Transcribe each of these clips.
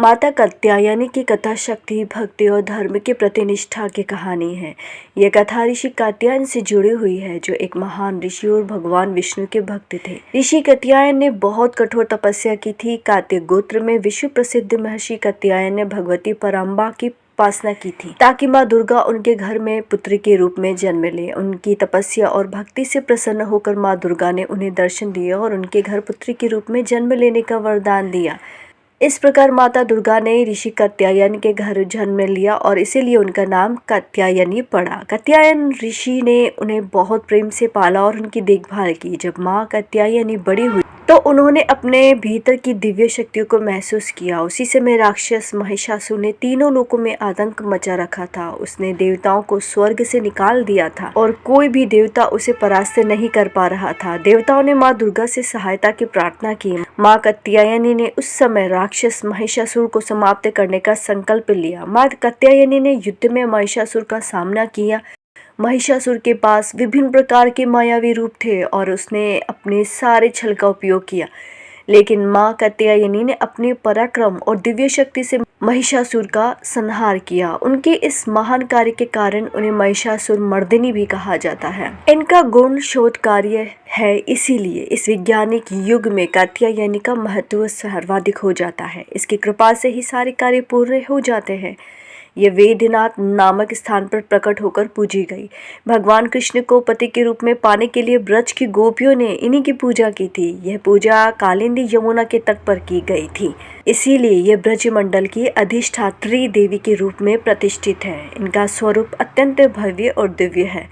माता कात्यायनी की कथा शक्ति, भक्ति और धर्म के प्रति निष्ठा की कहानी है। यह कथा ऋषि कात्यायन से जुड़ी हुई है, जो एक महान ऋषि और भगवान विष्णु के भक्त थे। ऋषि कात्यायन ने बहुत कठोर तपस्या की थी। कात्य गोत्र में विश्व प्रसिद्ध महर्षि कात्यायन ने भगवती पराम्बा की उपासना की थी, ताकि माँ दुर्गा उनके घर में पुत्री के रूप में जन्म ले। उनकी तपस्या और भक्ति से प्रसन्न होकर माँ दुर्गा ने उन्हें दर्शन दिया और उनके घर पुत्री के रूप में जन्म लेने का वरदान दिया। इस प्रकार माता दुर्गा ने ऋषि कात्यायन के घर जन्म लिया और इसीलिए उनका नाम कात्यायनी पड़ा। कात्यायन ऋषि ने उन्हें बहुत प्रेम से पाला और उनकी देखभाल की। जब माँ कात्यायनी बड़ी हुई तो उन्होंने अपने भीतर की दिव्य शक्तियों को महसूस किया। उसी समय राक्षस महिषासुर ने तीनों लोकों में आतंक मचा रखा था। उसने देवताओं को स्वर्ग से निकाल दिया था और कोई भी देवता उसे परास्त नहीं कर पा रहा था। देवताओं ने माँ दुर्गा से सहायता की प्रार्थना की। माँ कात्यायनी ने उस समय राक्षस महिषासुर को समाप्त करने का संकल्प लिया। माँ कात्यायनी ने युद्ध में महिषासुर का सामना किया। महिषासुर के पास विभिन्न प्रकार के मायावी रूप थे और उसने अपने सारे छल का उपयोग किया, लेकिन माँ कात्यायनी ने अपने पराक्रम और दिव्य शक्ति से महिषासुर का संहार किया। उनके इस महान कार्य के कारण उन्हें महिषासुर मर्दिनी भी कहा जाता है। इनका गुण शोध कार्य है, इसीलिए इस वैज्ञानिक युग में कात्यायनी का महत्व सर्वाधिक हो जाता है। इसकी कृपा से ही सारे कार्य पूर्ण हो जाते हैं। ये वेदनाथ नामक स्थान पर प्रकट होकर पूजी गई। भगवान कृष्ण को पति के रूप में पाने के लिए ब्रज की गोपियों ने इन्हीं की पूजा की थी। यह पूजा कालिंदी यमुना के तट पर की गई थी, इसीलिए यह ब्रज मंडल की अधिष्ठात्री देवी के रूप में प्रतिष्ठित है। इनका स्वरूप अत्यंत भव्य और दिव्य है।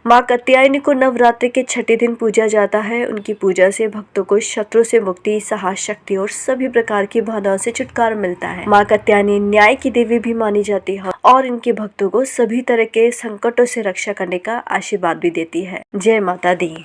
माँ कात्यायनी को नवरात्रि के छठे दिन पूजा जाता है। उनकी पूजा से भक्तों को शत्रु से मुक्ति, साहस, शक्ति और सभी प्रकार की बाधाओं से छुटकारा मिलता है। माँ कात्यायनी न्याय की देवी भी मानी जाती है और इनके भक्तों को सभी तरह के संकटों से रक्षा करने का आशीर्वाद भी देती है। जय माता दी।